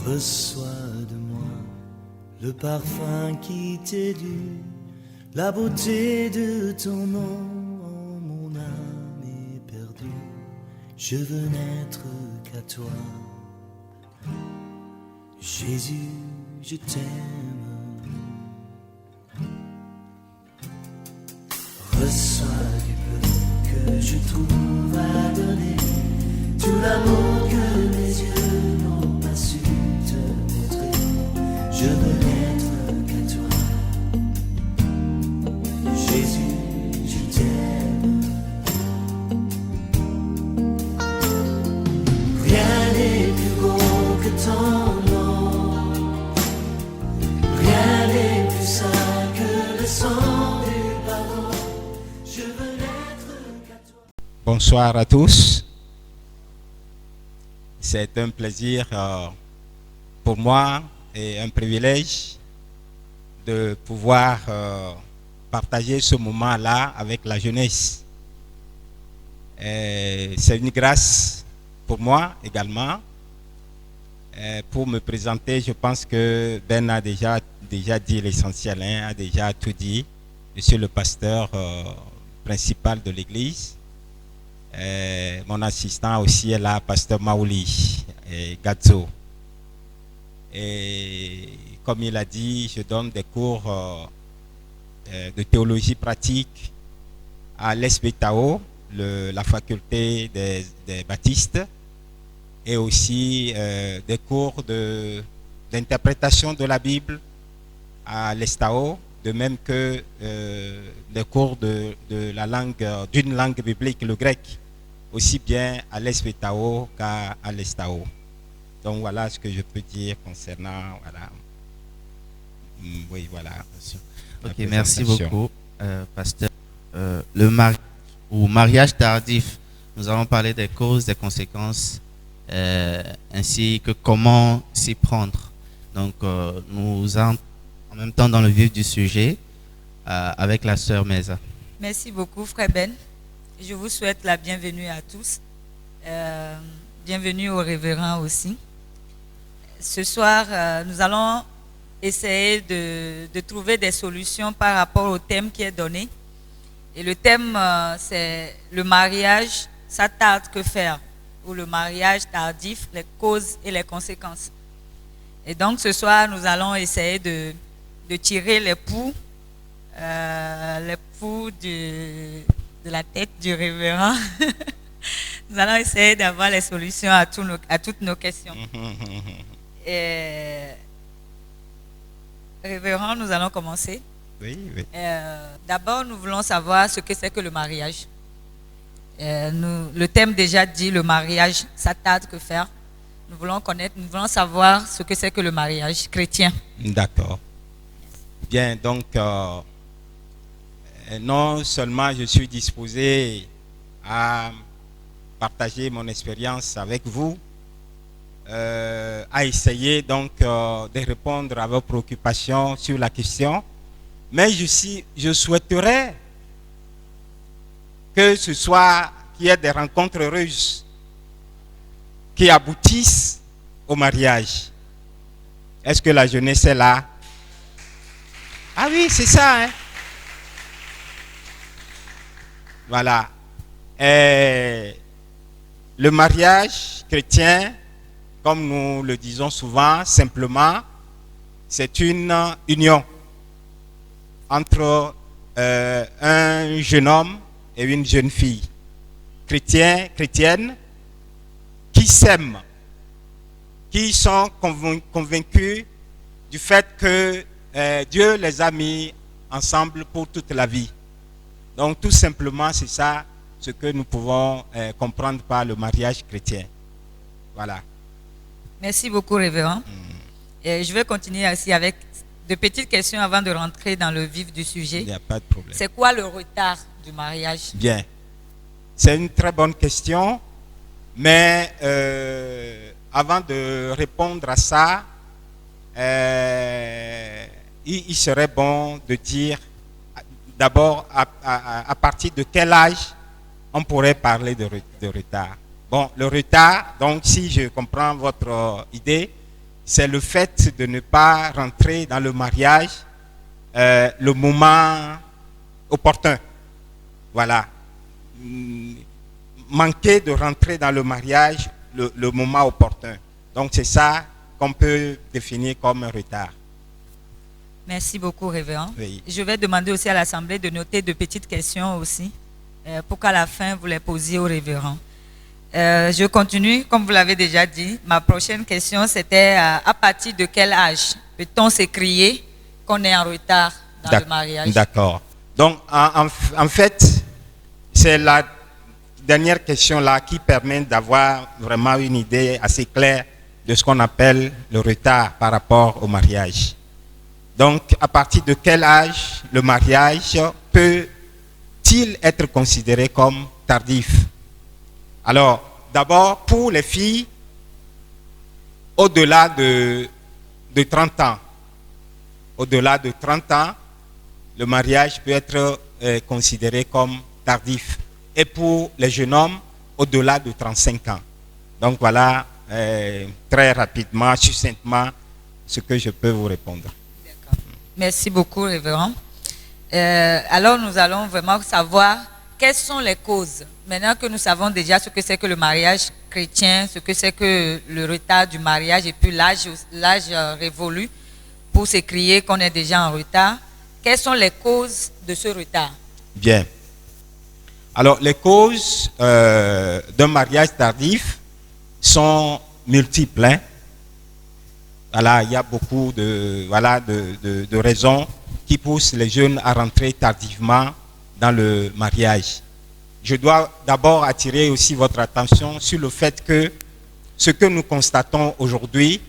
Reçois de moi le parfum qui t'est dû, la beauté de ton nom, oh, mon âme est perdue. Je veux n'être qu'à toi. Jésus, je t'aime. Reçois du peu que je trouve à donner, tout l'amour que mes yeux n'ont pas su te montrer. Je veux n'être qu'à toi. Jésus, je t'aime. Rien n'est plus beau que ton nom. Rien n'est plus saint que le sang du pardon. Je veux n'être qu'à toi. Bonsoir à tous. C'est un plaisir pour moi et un privilège de pouvoir partager ce moment-là avec la jeunesse. C'est une grâce pour moi également. Pour me présenter, je pense que Ben a déjà dit l'essentiel, a déjà tout dit. Je suis le pasteur principal de l'église. Mon assistant aussi est là, pasteur Maouli et Gadzo. Et comme il a dit, je donne des cours de théologie pratique à l'ESBTAO, la faculté des baptistes, et aussi des cours d'interprétation de la Bible à l'ESTAO, de même que des cours d'une langue biblique, le grec, aussi bien à l'ESBTAO qu'à l'ESTAO. Donc voilà ce que je peux dire concernant, voilà. Oui, voilà. Ok, merci beaucoup, pasteur. Le mariage tardif, nous allons parler des causes, des conséquences, ainsi que comment s'y prendre. Donc, nous entrons en même temps dans le vif du sujet avec la sœur Mesa. Merci beaucoup, frère Ben. Je vous souhaite la bienvenue à tous. Bienvenue au révérend aussi. Ce soir, nous allons essayer de trouver des solutions par rapport au thème qui est donné. Et le thème, c'est le mariage, ça tarde que faire, ou le mariage tardif, les causes et les conséquences. Et donc, ce soir, nous allons essayer de tirer les poux de la tête du révérend. Nous allons essayer d'avoir les solutions à toutes nos questions. Et, révérend, nous allons commencer. Oui. D'abord, nous voulons savoir ce que c'est que le mariage. Le thème déjà dit, le mariage, ça tarde que faire. Nous voulons savoir ce que c'est que le mariage chrétien. D'accord. Bien, donc, non seulement je suis disposé à partager mon expérience avec vous, à essayer donc de répondre à vos préoccupations sur la question, mais je souhaiterais que ce soit qu'il y ait des rencontres heureuses qui aboutissent au mariage. Est-ce que la jeunesse est là? Ah oui, c'est ça, hein? Voilà. Le mariage chrétien, comme nous le disons souvent, simplement, c'est une union entre un jeune homme et une jeune fille, chrétienne, qui s'aiment, qui sont convaincus du fait que Dieu les a mis ensemble pour toute la vie. Donc tout simplement, c'est ça ce que nous pouvons comprendre par le mariage chrétien. Voilà. Merci beaucoup, révérend. Et je vais continuer aussi avec de petites questions avant de rentrer dans le vif du sujet. Il n'y a pas de problème. C'est quoi le retard du mariage? Bien. C'est une très bonne question, mais avant de répondre à ça, il serait bon de dire d'abord à partir de quel âge on pourrait parler de retard. Bon, le retard, donc si je comprends votre idée, c'est le fait de ne pas rentrer dans le mariage le moment opportun. Voilà. Manquer de rentrer dans le mariage le moment opportun. Donc c'est ça qu'on peut définir comme un retard. Merci beaucoup, révérend. Oui. Je vais demander aussi à l'Assemblée de noter de petites questions aussi, pour qu'à la fin, vous les posiez au révérend. Je continue, comme vous l'avez déjà dit. Ma prochaine question, c'était à partir de quel âge peut-on s'écrier qu'on est en retard dans le mariage? D'accord. Donc, en fait, c'est la dernière question là qui permet d'avoir vraiment une idée assez claire de ce qu'on appelle le retard par rapport au mariage. Donc, à partir de quel âge le mariage peut-il être considéré comme tardif? Alors, d'abord, pour les filles, au-delà de 30 ans, au-delà de 30 ans, le mariage peut être considéré comme tardif. Et pour les jeunes hommes, au-delà de 35 ans. Donc voilà, très rapidement, succinctement, ce que je peux vous répondre. D'accord. Merci beaucoup, révérend. Alors, nous allons vraiment savoir quelles sont les causes. Maintenant que nous savons déjà ce que c'est que le mariage chrétien, ce que c'est que le retard du mariage et puis l'âge révolu pour s'écrier qu'on est déjà en retard, quelles sont les causes de ce retard? Bien. Alors, les causes d'un mariage tardif sont multiples. Hein. Voilà, il y a beaucoup de raisons qui poussent les jeunes à rentrer tardivement dans le mariage. Je dois d'abord attirer aussi votre attention sur le fait que ce que nous constatons aujourd'hui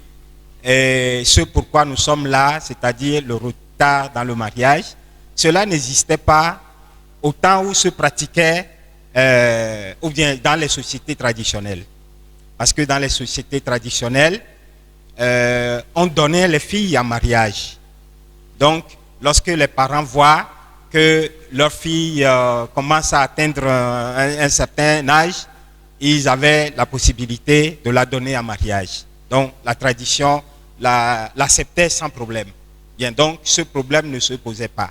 et ce pourquoi nous sommes là, c'est-à-dire le retard dans le mariage, cela n'existait pas au temps où se pratiquait ou bien dans les sociétés traditionnelles. Parce que dans les sociétés traditionnelles, on donnait les filles en mariage. Donc, lorsque les parents voient que leur fille commence à atteindre un certain âge, ils avaient la possibilité de la donner en mariage. Donc, la tradition l'acceptait sans problème. Bien, donc, ce problème ne se posait pas.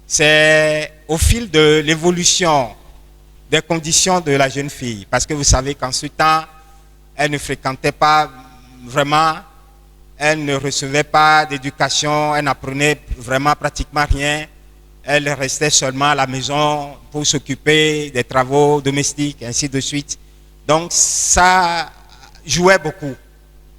C'est au fil de l'évolution des conditions de la jeune fille, parce que vous savez qu'en ce temps, elle ne fréquentait pas vraiment, elle ne recevait pas d'éducation, elle n'apprenait vraiment pratiquement rien, elle restait seulement à la maison pour s'occuper des travaux domestiques, ainsi de suite. Donc ça jouait beaucoup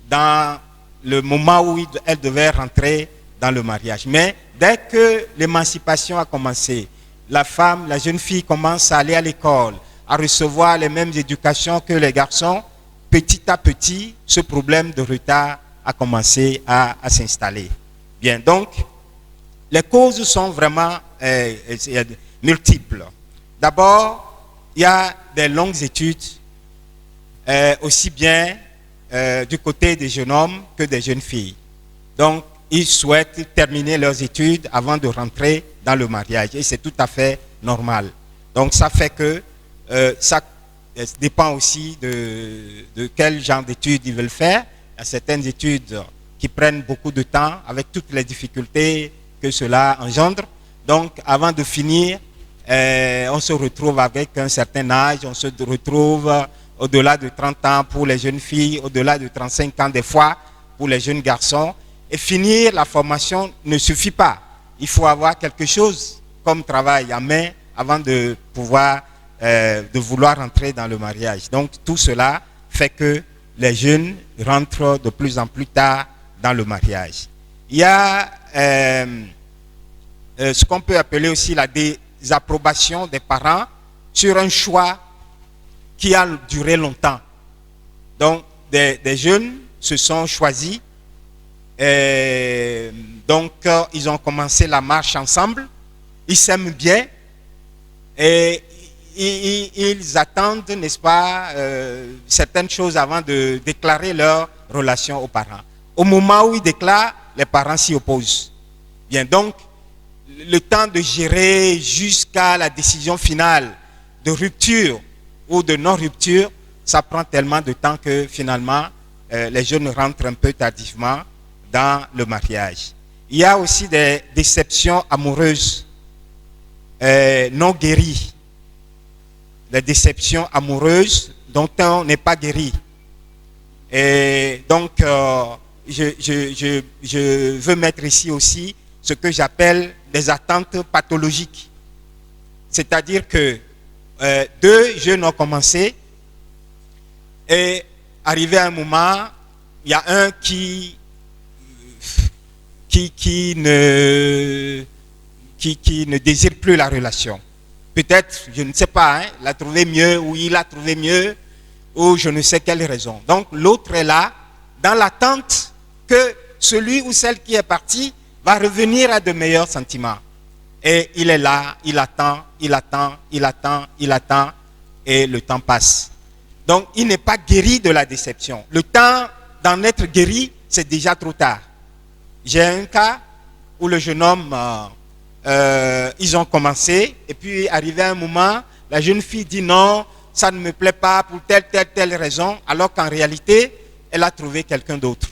dans le moment où elle devait rentrer dans le mariage. Mais dès que l'émancipation a commencé, la femme, la jeune fille commence à aller à l'école, à recevoir les mêmes éducations que les garçons, petit à petit, ce problème de retard a commencé à s'installer. Bien, donc, les causes sont vraiment multiples. D'abord, il y a des longues études, aussi bien du côté des jeunes hommes que des jeunes filles. Donc, ils souhaitent terminer leurs études avant de rentrer dans le mariage. Et c'est tout à fait normal. Donc, ça fait que ça dépend aussi de quel genre d'études ils veulent faire. Il y a certaines études qui prennent beaucoup de temps avec toutes les difficultés que cela engendre. Donc, avant de finir, on se retrouve avec un certain âge, on se retrouve au-delà de 30 ans pour les jeunes filles, au-delà de 35 ans des fois pour les jeunes garçons. Et finir la formation ne suffit pas. Il faut avoir quelque chose comme travail en main avant de pouvoir, de vouloir entrer dans le mariage. Donc tout cela fait que les jeunes rentrent de plus en plus tard dans le mariage. Il y a ce qu'on peut appeler aussi la désapprobation des parents sur un choix qui a duré longtemps. Donc des jeunes se sont choisis. Et donc, ils ont commencé la marche ensemble, ils s'aiment bien et ils attendent, n'est-ce pas, certaines choses avant de déclarer leur relation aux parents. Au moment où ils déclarent, les parents s'y opposent. Bien, donc, le temps de gérer jusqu'à la décision finale de rupture ou de non-rupture, ça prend tellement de temps que finalement, les jeunes rentrent un peu tardivement dans le mariage. Il y a aussi des déceptions amoureuses non guéries. Des déceptions amoureuses dont on n'est pas guéri. Et donc, je veux mettre ici aussi ce que j'appelle des attentes pathologiques. C'est-à-dire que deux jeunes ont commencé et arrivé à un moment, il y a un qui ne désire plus la relation. Peut-être, je ne sais pas, hein, il a trouvé mieux ou il a trouvé mieux ou je ne sais quelle raison. Donc l'autre est là dans l'attente que celui ou celle qui est parti va revenir à de meilleurs sentiments. Et il est là, il attend, il attend, il attend, il attend et le temps passe. Donc il n'est pas guéri de la déception. Le temps d'en être guéri, c'est déjà trop tard. J'ai un cas où le jeune homme, ils ont commencé et puis arrivé à un moment, la jeune fille dit non, ça ne me plaît pas pour telle raison, alors qu'en réalité, elle a trouvé quelqu'un d'autre.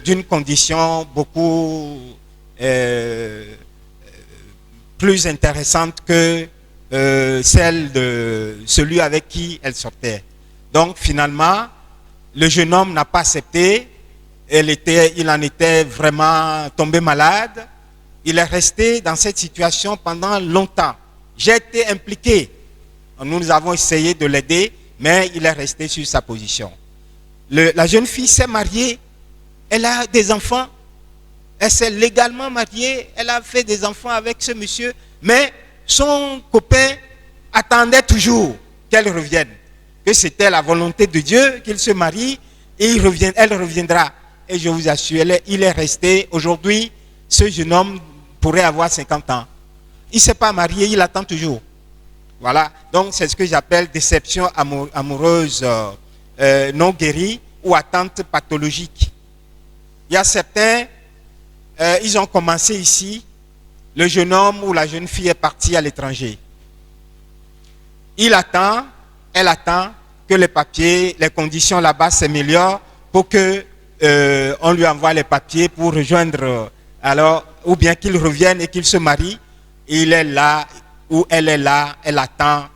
D'une condition beaucoup plus intéressante que celle de celui avec qui elle sortait. Donc finalement, le jeune homme n'a pas accepté, il en était vraiment tombé malade, il est resté dans cette situation pendant longtemps. J'ai été impliqué, nous avons essayé de l'aider, mais il est resté sur sa position. La jeune fille s'est mariée, elle a des enfants, elle s'est légalement mariée, elle a fait des enfants avec ce monsieur, mais son copain attendait toujours qu'elle revienne, que c'était la volonté de Dieu qu'il se marie et elle reviendra. Et je vous assure, il est resté. Aujourd'hui, ce jeune homme pourrait avoir 50 ans. Il ne s'est pas marié, il attend toujours. Voilà, donc c'est ce que j'appelle déception amoureuse non guérie ou attente pathologique. Il y a certains, ils ont commencé ici, le jeune homme ou la jeune fille est parti à l'étranger. Il attend, elle attend que les papiers, les conditions là-bas s'améliorent pour que on lui envoie les papiers pour rejoindre, alors, ou bien qu'il revienne et qu'il se marie. Il est là, ou elle est là, elle attend,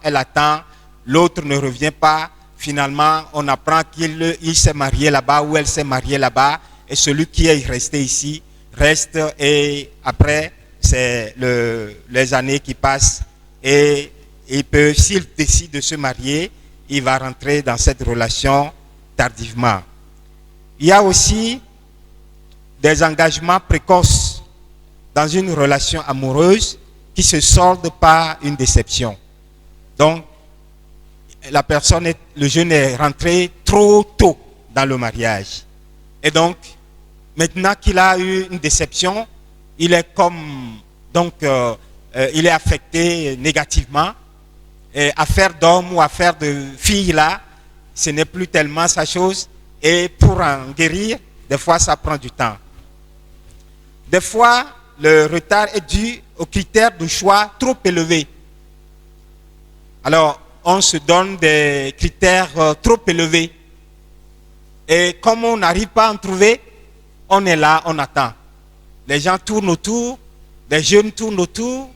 l'autre ne revient pas. Finalement, on apprend qu'il s'est marié là-bas ou elle s'est mariée là-bas et celui qui est resté ici reste et après, c'est les années qui passent et il peut, s'il décide de se marier, il va rentrer dans cette relation tardivement. Il y a aussi des engagements précoces dans une relation amoureuse qui se soldent par une déception. Donc, le jeune est rentré trop tôt dans le mariage. Et donc, maintenant qu'il a eu une déception, il est comme, donc, il est affecté négativement. Et affaire d'homme ou affaire de fille là, ce n'est plus tellement sa chose. Et pour en guérir, des fois, ça prend du temps. Des fois, le retard est dû aux critères de choix trop élevés. Alors, on se donne des critères trop élevés. Et comme on n'arrive pas à en trouver, on est là, on attend. Les gens tournent autour, les jeunes tournent autour,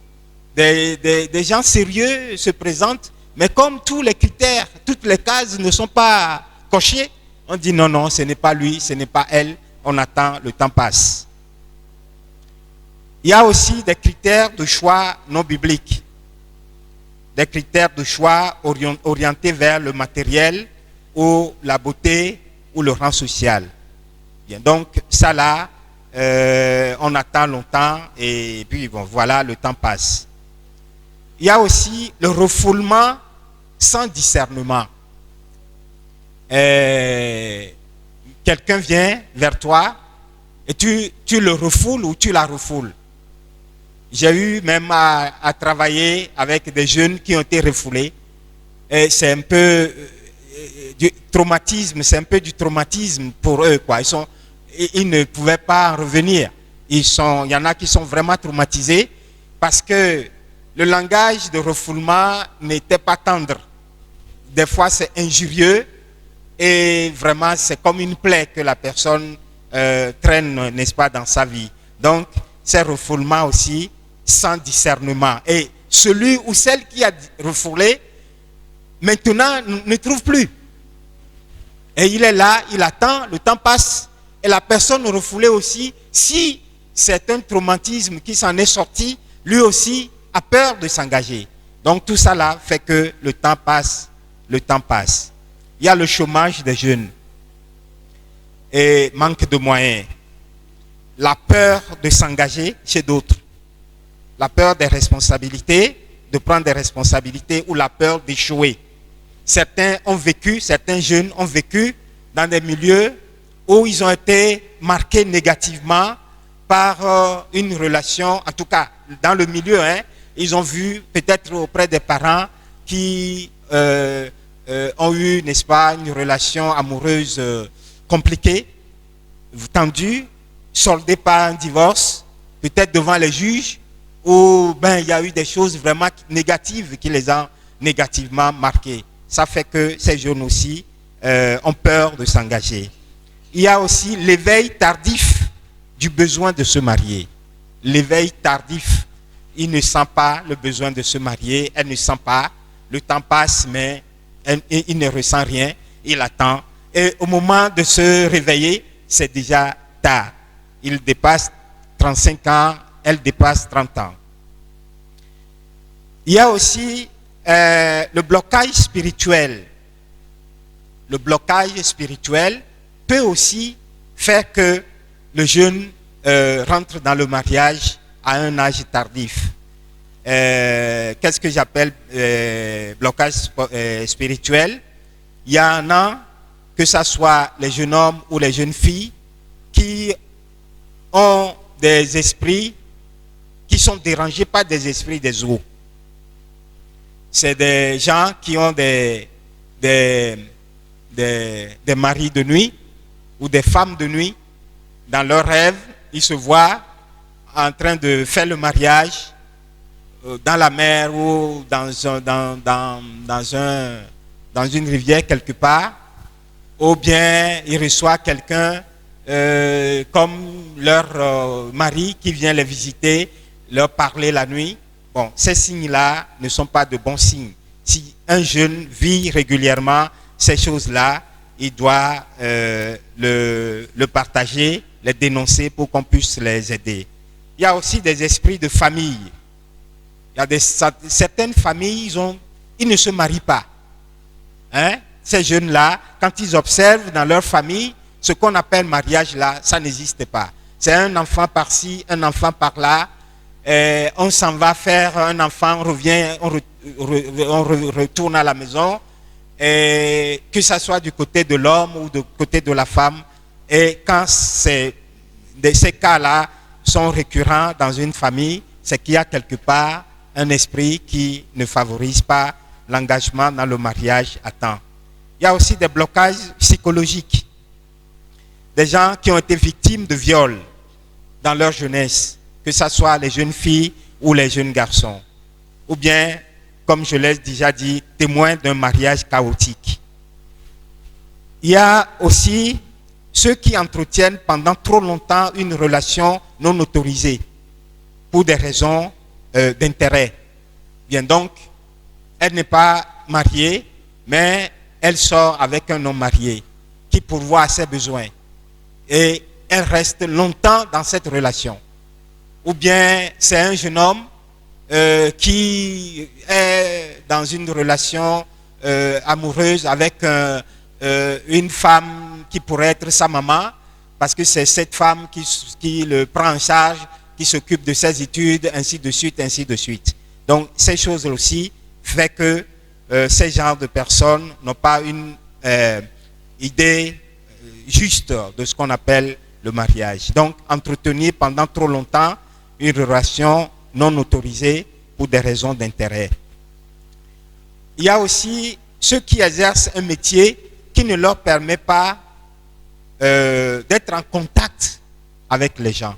des gens sérieux se présentent, mais comme tous les critères, toutes les cases ne sont pas cochées, on dit non, non, ce n'est pas lui, ce n'est pas elle, on attend, le temps passe. Il y a aussi des critères de choix non bibliques, des critères de choix orientés vers le matériel ou la beauté ou le rang social. Bien, donc ça là, on attend longtemps et puis bon, voilà, le temps passe. Il y a aussi le refoulement sans discernement. Quelqu'un vient vers toi et tu le refoules ou tu la refoules. J'ai eu même à travailler avec des jeunes qui ont été refoulés. Et c'est un peu du traumatisme, c'est un peu du traumatisme pour eux, quoi. Ils ne pouvaient pas en revenir. Il y en a qui sont vraiment traumatisés parce que le langage de refoulement n'était pas tendre. Des fois, c'est injurieux. et vraiment c'est comme une plaie que la personne traîne, n'est-ce pas, dans sa vie. Donc, ces refoulements aussi, sans discernement. Et celui ou celle qui a refoulé, maintenant, ne trouve plus. Et il est là, il attend, le temps passe, et la personne refoulée aussi, si c'est un traumatisme qui s'en est sorti, lui aussi a peur de s'engager. Donc tout ça là fait que le temps passe, le temps passe. Il y a le chômage des jeunes et manque de moyens. La peur de s'engager chez d'autres. La peur des responsabilités, de prendre des responsabilités ou la peur d'échouer. Certains jeunes ont vécu dans des milieux où ils ont été marqués négativement par une relation, en tout cas dans le milieu, ils ont vu peut-être auprès des parents qui ont eu, n'est-ce pas, une relation amoureuse compliquée, tendue, soldée par un divorce, peut-être devant les juges, où il y a eu des choses vraiment négatives qui les ont négativement marqués. Ça fait que ces jeunes aussi ont peur de s'engager. Il y a aussi l'éveil tardif du besoin de se marier. L'éveil tardif. Il ne sent pas le besoin de se marier, elle ne sent pas. Le temps passe, mais il ne ressent rien. Il attend. Et au moment de se réveiller, c'est déjà tard. Il dépasse 35 ans, elle dépasse 30 ans. Il y a aussi le blocage spirituel. Le blocage spirituel peut aussi faire que le jeune rentre dans le mariage à un âge tardif. Qu'est-ce que j'appelle blocage spirituel? Il y en a, que ce soit les jeunes hommes ou les jeunes filles, qui ont des esprits qui sont dérangés par des esprits des eaux. C'est des gens qui ont des maris de nuit ou des femmes de nuit. Dans leurs rêves, ils se voient en train de faire le mariage dans la mer ou dans une rivière quelque part, ou bien ils reçoivent quelqu'un comme leur mari qui vient les visiter, leur parler la nuit. Bon, ces signes-là ne sont pas de bons signes. Si un jeune vit régulièrement ces choses-là, il doit le partager, les dénoncer pour qu'on puisse les aider. Il y a aussi des esprits de famille. Il y a certaines familles, ils ne se marient pas. Ces jeunes-là, quand ils observent dans leur famille, ce qu'on appelle mariage là, ça n'existe pas. C'est un enfant par-ci, un enfant par-là. On s'en va faire un enfant, on revient, on retourne à la maison. Et que ce soit du côté de l'homme ou du côté de la femme. Et quand ces cas-là sont récurrents dans une famille, c'est qu'il y a quelque part un esprit qui ne favorise pas l'engagement dans le mariage à temps. Il y a aussi des blocages psychologiques. Des gens qui ont été victimes de viols dans leur jeunesse, que ce soit les jeunes filles ou les jeunes garçons. Ou bien, comme je l'ai déjà dit, témoins d'un mariage chaotique. Il y a aussi ceux qui entretiennent pendant trop longtemps une relation non autorisée pour des raisons d'intérêt. Bien donc, elle n'est pas mariée, mais elle sort avec un homme marié qui pourvoit à ses besoins. Et elle reste longtemps dans cette relation. Ou bien c'est un jeune homme qui est dans une relation amoureuse avec une femme qui pourrait être sa maman, parce que c'est cette femme qui le prend en charge, qui s'occupe de ses études, ainsi de suite, ainsi de suite. Donc ces choses aussi font que ces genres de personnes n'ont pas une idée juste de ce qu'on appelle le mariage. Donc entretenir pendant trop longtemps une relation non autorisée pour des raisons d'intérêt. Il y a aussi ceux qui exercent un métier qui ne leur permet pas d'être en contact avec les gens.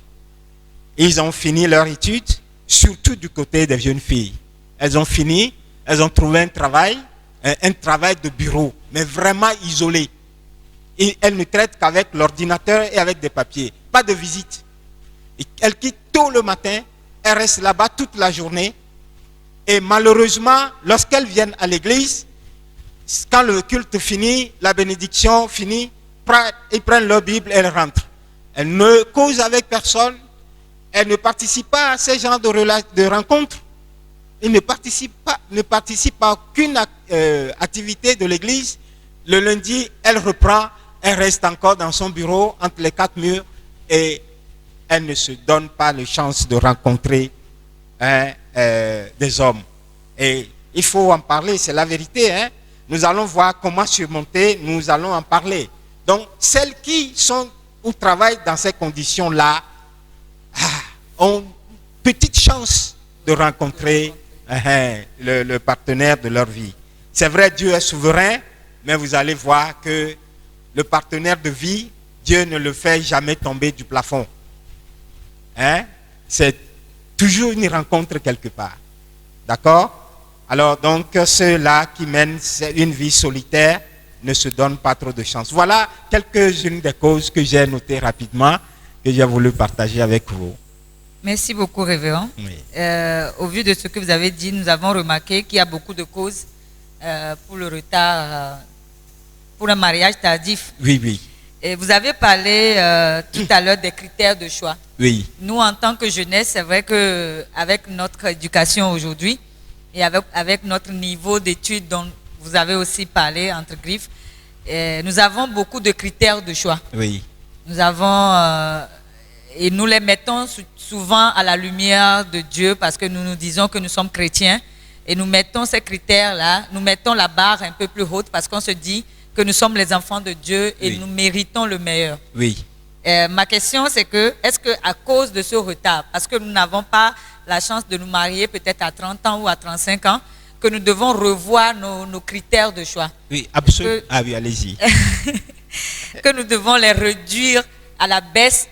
Ils ont fini leur étude, surtout du côté des jeunes filles. Elles ont fini, elles ont trouvé un travail de bureau, mais vraiment isolé. Et elle ne traite qu'avec l'ordinateur et avec des papiers. Pas de visite. Et elle quitte tôt le matin, elle reste là-bas toute la journée. Et malheureusement, lorsqu'elles viennent à l'église, quand le culte finit, la bénédiction finit, ils prennent leur Bible et elles rentrent. Elles ne causent avec personne, elles ne participent pas à ce genre de rencontres. Ils ne participent à aucune activité de l'église. Le lundi, elle reprend, elle reste encore dans son bureau entre les quatre murs et elle ne se donne pas la chance de rencontrer des hommes. Et il faut en parler, c'est la vérité. Nous allons voir comment surmonter, nous allons en parler. Donc, celles qui sont ou travaillent dans ces conditions-là ont une petite chance de rencontrer le partenaire de leur vie. C'est vrai, Dieu est souverain, mais vous allez voir que le partenaire de vie, Dieu ne le fait jamais tomber du plafond. C'est toujours une rencontre quelque part. D'accord? Alors donc ceux-là qui mènent une vie solitaire ne se donnent pas trop de chance. Voilà quelques-unes des causes que j'ai notées rapidement, que j'ai voulu partager avec vous. Merci beaucoup, révérend. Oui. Au vu de ce que vous avez dit, nous avons remarqué qu'il y a beaucoup de causes pour le retard, pour un mariage tardif. Oui, oui. Et vous avez parlé tout à l'heure des critères de choix. Oui. Nous, en tant que jeunesse, c'est vrai qu'avec notre éducation aujourd'hui et avec notre niveau d'études dont vous avez aussi parlé, entre griffes, nous avons beaucoup de critères de choix. Oui. Nous avons, et nous les mettons souvent à la lumière de Dieu parce que nous nous disons que nous sommes chrétiens et nous mettons ces critères-là, nous mettons la barre un peu plus haute parce qu'on se dit que nous sommes les enfants de Dieu et nous méritons le meilleur. Oui. Ma question, c'est que, est-ce qu'à cause de ce retard, parce que nous n'avons pas la chance de nous marier peut-être à 30 ans ou à 35 ans, que nous devons revoir nos critères de choix? Oui, absolument. Ah oui, allez-y. Que nous devons les réduire à la baisse.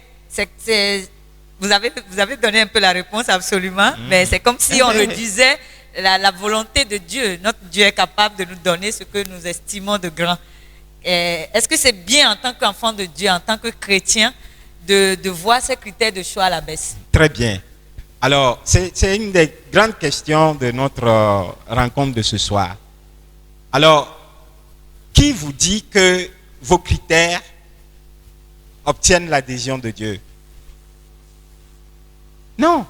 Vous avez donné un peu la réponse, absolument, mais c'est comme si on réduisait la volonté de Dieu. Notre Dieu est capable de nous donner ce que nous estimons de grand. Est-ce que c'est bien en tant qu'enfant de Dieu, en tant que chrétien, de voir ces critères de choix à la baisse? Très bien. Alors, c'est une des grandes questions de notre rencontre de ce soir. Alors, qui vous dit que vos critères obtiennent l'adhésion de Dieu? Non,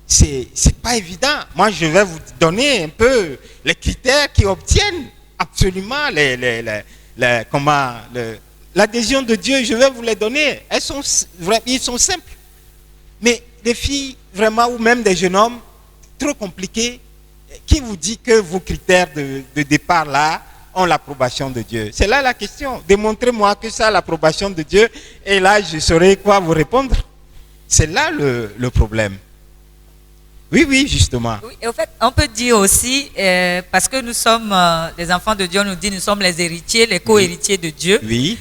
c'est pas évident. Moi, je vais vous donner un peu les critères qui obtiennent absolument l'adhésion de Dieu. Je vais vous les donner. Ils sont simples. Mais des filles, vraiment, ou même des jeunes hommes, trop compliqués, qui vous dit que vos critères de départ là ont l'approbation de Dieu? C'est là la question. Démontrez-moi que ça a l'approbation de Dieu et là, je saurai quoi vous répondre. C'est là le problème. Oui, oui, justement. Oui, et au fait, on peut dire aussi, parce que nous sommes les enfants de Dieu, on nous dit nous sommes les héritiers, les co-héritiers de Dieu. Oui.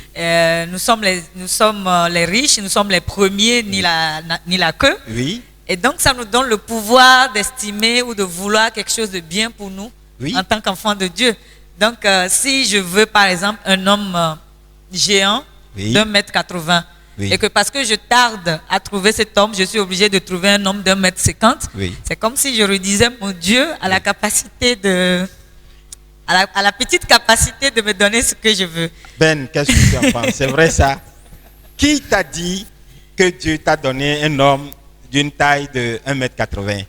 Nous sommes les riches, nous sommes les premiers, ni la queue. Oui. Et donc, ça nous donne le pouvoir d'estimer ou de vouloir quelque chose de bien pour nous en tant qu'enfants de Dieu. Donc, si je veux, par exemple, un homme géant d'1,80 m, et que parce que je tarde à trouver cet homme, je suis obligé de trouver un homme d'1,50 m, c'est comme si je redisais mon Dieu à la capacité à la petite capacité de me donner ce que je veux. Ben, qu'est-ce que tu en penses? C'est vrai ça? Qui t'a dit que Dieu t'a donné un homme d'une taille de 1,80 m?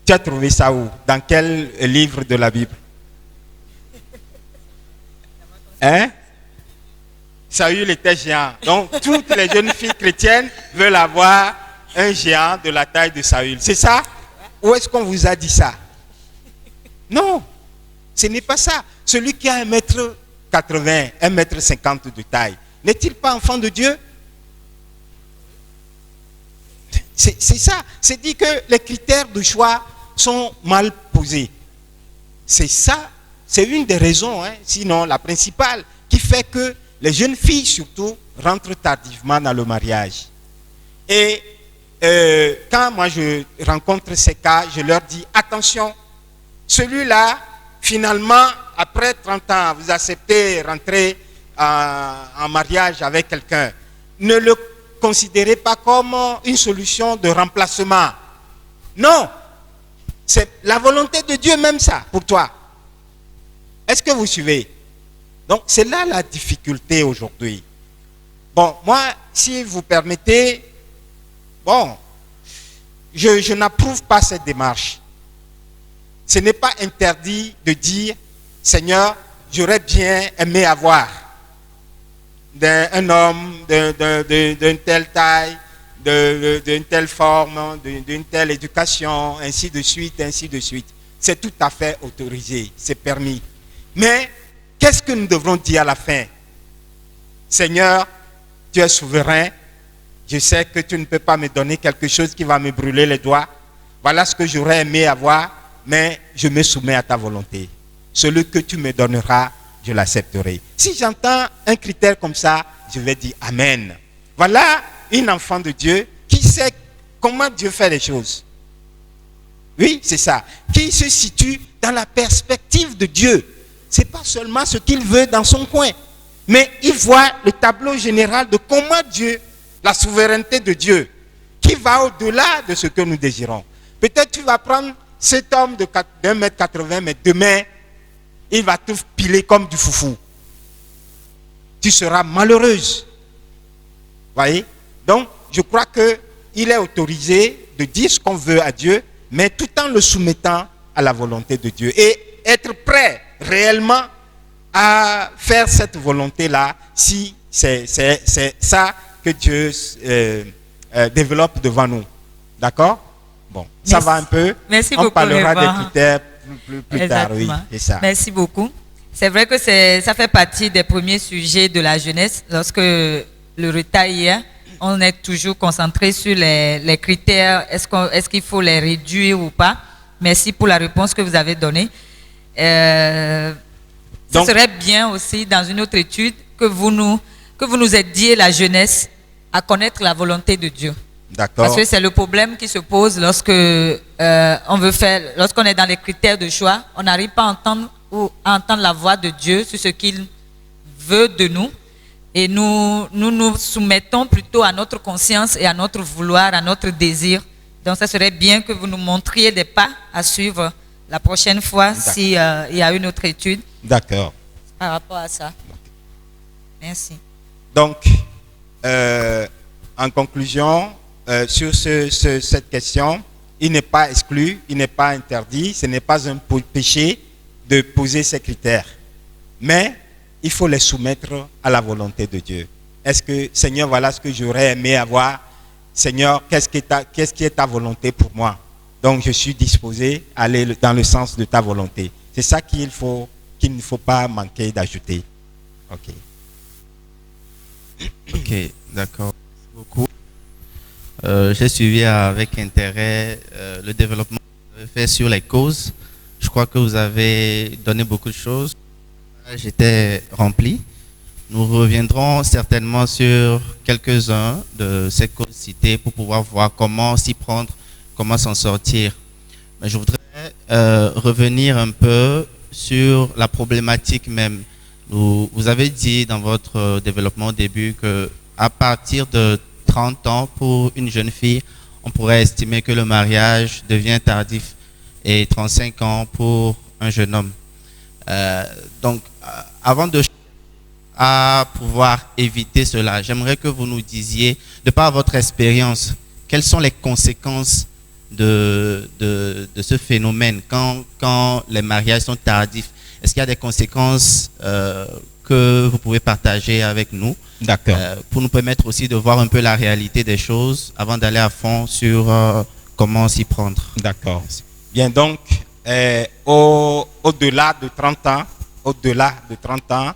Tu as trouvé ça où? Dans quel livre de la Bible? Hein? Saül était géant. Donc, toutes les jeunes filles chrétiennes veulent avoir un géant de la taille de Saül. C'est ça? Où est-ce qu'on vous a dit ça? Non, ce n'est pas ça. Celui qui a 1,80 m, 1,50 m de taille, n'est-il pas enfant de Dieu? C'est ça. C'est dit que les critères de choix sont mal posés. C'est ça. C'est une des raisons, sinon la principale, qui fait que les jeunes filles, surtout, rentrent tardivement dans le mariage. Et quand moi je rencontre ces cas, je leur dis, attention, celui-là, finalement, après 30 ans, vous acceptez rentrer en mariage avec quelqu'un, ne le considérez pas comme une solution de remplacement. Non, c'est la volonté de Dieu même ça pour toi. Est-ce que vous suivez? Donc c'est là la difficulté aujourd'hui. Bon, moi, si vous permettez, bon, je n'approuve pas cette démarche. Ce n'est pas interdit de dire, Seigneur, j'aurais bien aimé avoir un homme d'une telle taille, d'une telle forme, d'une telle éducation, ainsi de suite, ainsi de suite. C'est tout à fait autorisé, c'est permis. Mais qu'est-ce que nous devrons dire à la fin? Seigneur, tu es souverain, je sais que tu ne peux pas me donner quelque chose qui va me brûler les doigts. Voilà ce que j'aurais aimé avoir, mais je me soumets à ta volonté. Celui que tu me donneras, je l'accepterai. Si j'entends un critère comme ça, je vais dire Amen. Voilà une enfant de Dieu qui sait comment Dieu fait les choses. Oui, c'est ça. Qui se situe dans la perspective de Dieu. Ce n'est pas seulement ce qu'il veut dans son coin, mais il voit le tableau général de comment Dieu, la souveraineté de Dieu, qui va au-delà de ce que nous désirons. Peut-être tu vas prendre cet homme de 1,80 m, mais demain, il va te piler comme du foufou. Tu seras malheureuse. Voyez? Donc, je crois qu'il est autorisé de dire ce qu'on veut à Dieu, mais tout en le soumettant à la volonté de Dieu. Et être prêt réellement à faire cette volonté-là, si c'est ça que Dieu développe devant nous. D'accord? Bon, ça va un peu. Merci On beaucoup, parlera Révérend. des critères plus tard. Oui, c'est ça. Merci beaucoup. C'est vrai que ça fait partie des premiers sujets de la jeunesse. Lorsque le retard hier, on est toujours concentré sur les critères. Est-ce qu'il faut les réduire ou pas? Merci pour la réponse que vous avez donnée. Ce serait bien aussi, dans une autre étude, que vous nous aidiez, la jeunesse, à connaître la volonté de Dieu. D'accord. Parce que c'est le problème qui se pose lorsqu'on est dans les critères de choix, on n'arrive pas à entendre la voix de Dieu sur ce qu'il veut de nous. Et nous nous soumettons plutôt à notre conscience et à notre vouloir, à notre désir. Donc, ça serait bien que vous nous montriez des pas à suivre la prochaine fois s'il y a une autre étude. D'accord. Par rapport à ça. Merci. Donc, en conclusion, sur cette question, il n'est pas exclu, il n'est pas interdit, ce n'est pas un péché de poser ces critères. Mais il faut les soumettre à la volonté de Dieu. Est-ce que, Seigneur, voilà ce que j'aurais aimé avoir. Seigneur, qu'est-ce qui est ta volonté pour moi? Donc, je suis disposé à aller dans le sens de ta volonté. C'est ça qu'il ne faut pas manquer d'ajouter. Ok. Ok, d'accord. Merci beaucoup. J'ai suivi avec intérêt le développement que vous avez fait sur les causes. Je crois que vous avez donné beaucoup de choses. J'étais rempli. Nous reviendrons certainement sur quelques-uns de ces causes citées pour pouvoir voir comment s'y prendre, comment s'en sortir. Mais je voudrais revenir un peu sur la problématique même. Vous avez dit dans votre développement au début qu'à partir de 30 ans, pour une jeune fille, on pourrait estimer que le mariage devient tardif, et 35 ans pour un jeune homme. Donc, avant à pouvoir éviter cela, j'aimerais que vous nous disiez, de par votre expérience, quelles sont les conséquences de ce phénomène quand les mariages sont tardifs. Est-ce qu'il y a des conséquences que vous pouvez partager avec nous? D'accord. Pour nous permettre aussi de voir un peu la réalité des choses avant d'aller à fond sur comment s'y prendre. D'accord. Bien, donc, au-delà de 30 ans,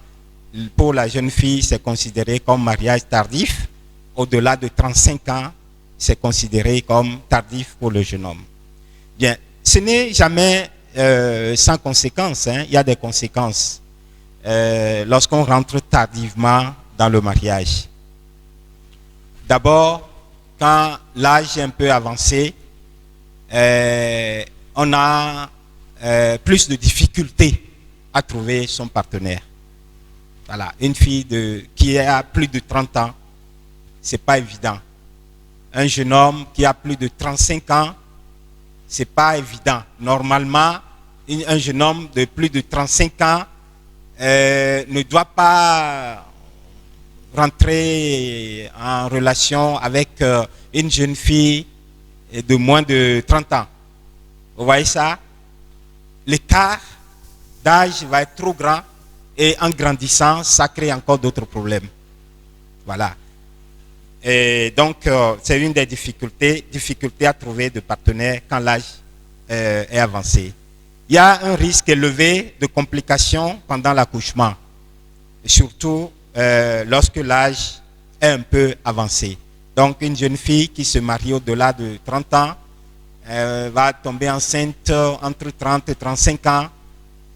pour la jeune fille, c'est considéré comme mariage tardif. Au-delà de 35 ans, c'est considéré comme tardif pour le jeune homme. Bien, ce n'est jamais sans conséquences. Hein. Il y a des conséquences lorsqu'on rentre tardivement dans le mariage. D'abord, quand l'âge est un peu avancé, on a plus de difficultés à trouver son partenaire. Voilà, une fille qui a plus de 30 ans, c'est pas évident. Un jeune homme qui a plus de 35 ans, c'est pas évident. Normalement, un jeune homme de plus de 35 ans ne doit pas rentrer en relation avec une jeune fille de moins de 30 ans. Vous voyez ça? L'écart d'âge va être trop grand et en grandissant, ça crée encore d'autres problèmes. Voilà. Et donc, c'est une des difficultés à trouver de partenaires quand l'âge est avancé. Il y a un risque élevé de complications pendant l'accouchement, surtout lorsque l'âge est un peu avancé. Donc, une jeune fille qui se marie au-delà de 30 ans va tomber enceinte entre 30 et 35 ans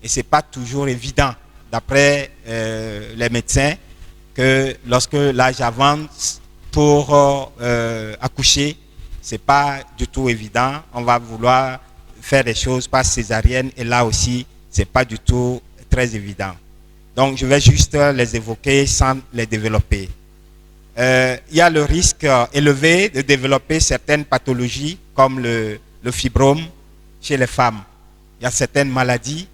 et ce n'est pas toujours évident, d'après les médecins, que lorsque l'âge avance pour accoucher, ce n'est pas du tout évident. On va vouloir faire des choses par césarienne et là aussi, ce n'est pas du tout très évident. Donc, je vais juste les évoquer sans les développer. Il y a le risque élevé de développer certaines pathologies comme le fibrome chez les femmes. Il y a certaines maladies.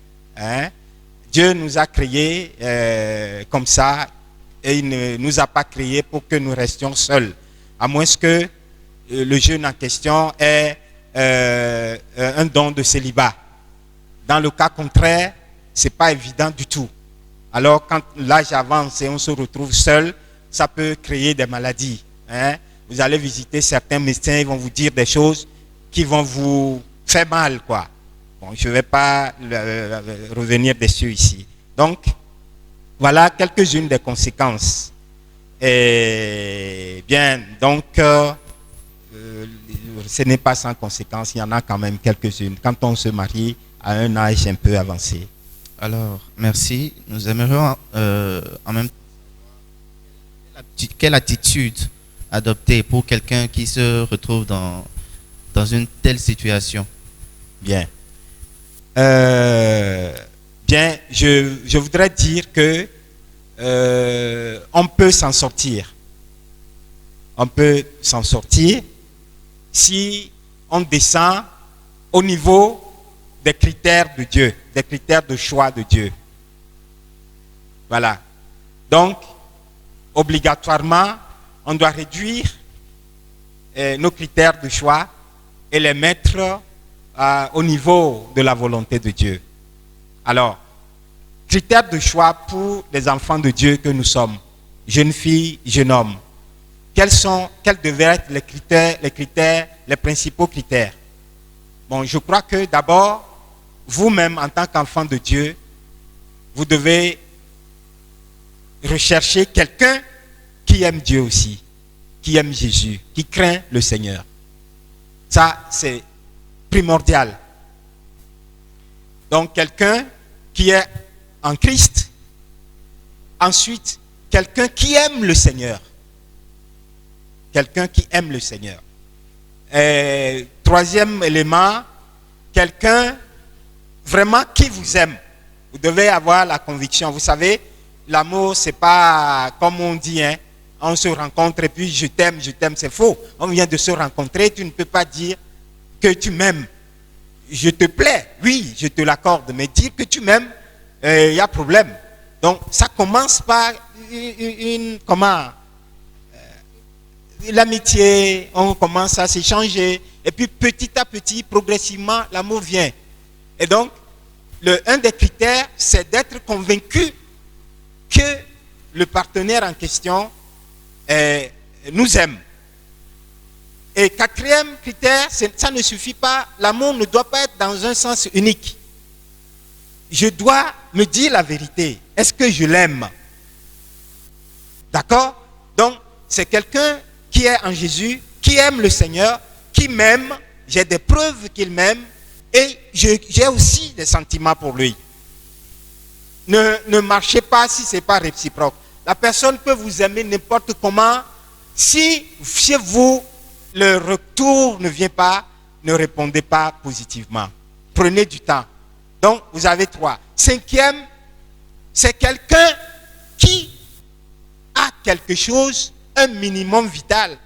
Dieu nous a créés comme ça et il ne nous a pas créés pour que nous restions seuls. À moins que le jeune en question ait un don de célibat. Dans le cas contraire, ce n'est pas évident du tout. Alors quand l'âge avance et on se retrouve seul, ça peut créer des maladies. Vous allez visiter certains médecins, ils vont vous dire des choses qui vont vous faire mal, quoi. Bon, je ne vais pas revenir dessus ici. Donc, voilà quelques-unes des conséquences. Et bien, donc, ce n'est pas sans conséquences, il y en a quand même quelques-unes quand on se marie à un âge un peu avancé. Alors, merci. Nous aimerions en même temps quelle attitude adopter pour quelqu'un qui se retrouve dans une telle situation. Bien. Bien, je voudrais dire que on peut s'en sortir. On peut s'en sortir si on descend au niveau des critères de Dieu, des critères de choix de Dieu. Voilà. Donc, obligatoirement, on doit réduire nos critères de choix et les mettre au niveau de la volonté de Dieu. Alors, critères de choix pour les enfants de Dieu que nous sommes, jeunes filles, jeunes hommes. Quels devraient être les principaux critères? Bon, je crois que d'abord, vous-même, en tant qu'enfant de Dieu, vous devez rechercher quelqu'un qui aime Dieu aussi, qui aime Jésus, qui craint le Seigneur. Ça, c'est primordial. Donc, quelqu'un qui est en Christ. Ensuite, quelqu'un qui aime le Seigneur. Quelqu'un qui aime le Seigneur. Et troisième élément, quelqu'un vraiment qui vous aime. Vous devez avoir la conviction. Vous savez, l'amour, c'est pas comme on dit, on se rencontre et puis je t'aime, c'est faux. On vient de se rencontrer, tu ne peux pas dire que tu m'aimes. Je te plais, oui, je te l'accorde, mais dire que tu m'aimes, il y a problème. Donc, ça commence par l'amitié, on commence à s'échanger, et puis petit à petit, progressivement, l'amour vient. Et donc, un des critères, c'est d'être convaincu que le partenaire en question nous aime. Et quatrième critère, ça ne suffit pas, l'amour ne doit pas être dans un sens unique. Je dois me dire la vérité. Est-ce que je l'aime? D'accord? Donc, c'est quelqu'un qui est en Jésus, qui aime le Seigneur, qui m'aime, j'ai des preuves qu'il m'aime, et j'ai aussi des sentiments pour lui. Ne marchez pas si ce n'est pas réciproque. La personne peut vous aimer n'importe comment. Si chez vous, le retour ne vient pas, ne répondez pas positivement. Prenez du temps. Donc, vous avez 3. Cinquième, c'est quelqu'un qui a quelque chose, un minimum vital,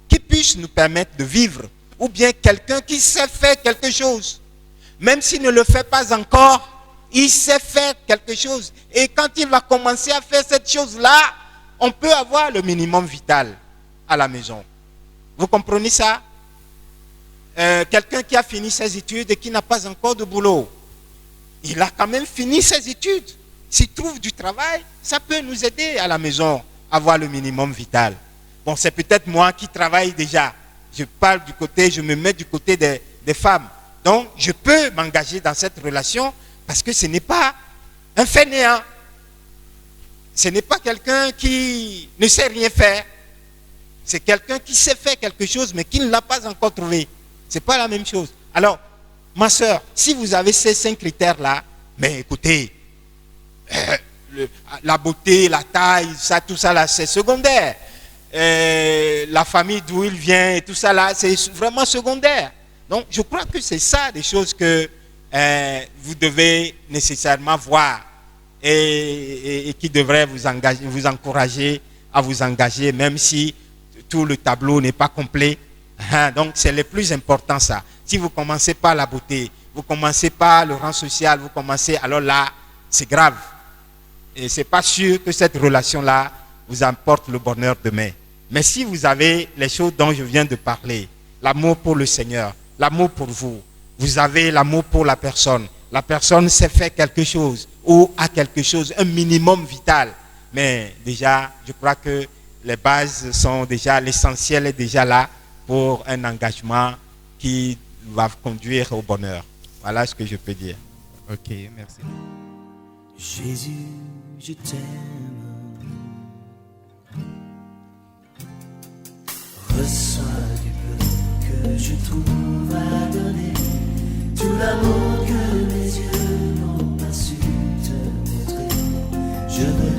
qui puisse nous permettre de vivre, ou bien quelqu'un qui sait faire quelque chose, même s'il ne le fait pas encore, il sait faire quelque chose. Et quand il va commencer à faire cette chose-là, on peut avoir le minimum vital à la maison. Vous comprenez ça? Quelqu'un qui a fini ses études et qui n'a pas encore de boulot, il a quand même fini ses études. S'il trouve du travail, ça peut nous aider à la maison à avoir le minimum vital. Bon, c'est peut-être moi qui travaille déjà. Je parle du côté, je me mets du côté des femmes. Donc, je peux m'engager dans cette relation parce que ce n'est pas un fainéant. Ce n'est pas quelqu'un qui ne sait rien faire. C'est quelqu'un qui sait faire quelque chose mais qui ne l'a pas encore trouvé. Ce n'est pas la même chose. Alors, ma soeur, si vous avez ces 5 critères-là, mais écoutez, la beauté, la taille, ça, tout ça là, c'est secondaire. La famille d'où il vient et tout ça là, c'est vraiment secondaire. Donc, je crois que c'est ça des choses que vous devez nécessairement voir et qui devraient vous encourager à vous engager, même si tout le tableau n'est pas complet. Donc, c'est le plus important ça. Si vous commencez par la beauté, vous commencez par le rang social, vous commencez, alors là, c'est grave. Et c'est pas sûr que cette relation-là vous apporte le bonheur demain. Mais si vous avez les choses dont je viens de parler, l'amour pour le Seigneur, l'amour pour vous, vous avez l'amour pour la personne sait faire quelque chose ou a quelque chose, un minimum vital. Mais déjà, je crois que les bases sont déjà, l'essentiel est déjà là pour un engagement qui va conduire au bonheur. Voilà ce que je peux dire. Ok, merci. Jésus, je t'aime. Reçois du peu que je trouve à donner, tout l'amour que mes yeux n'ont pas su te montrer. Je veux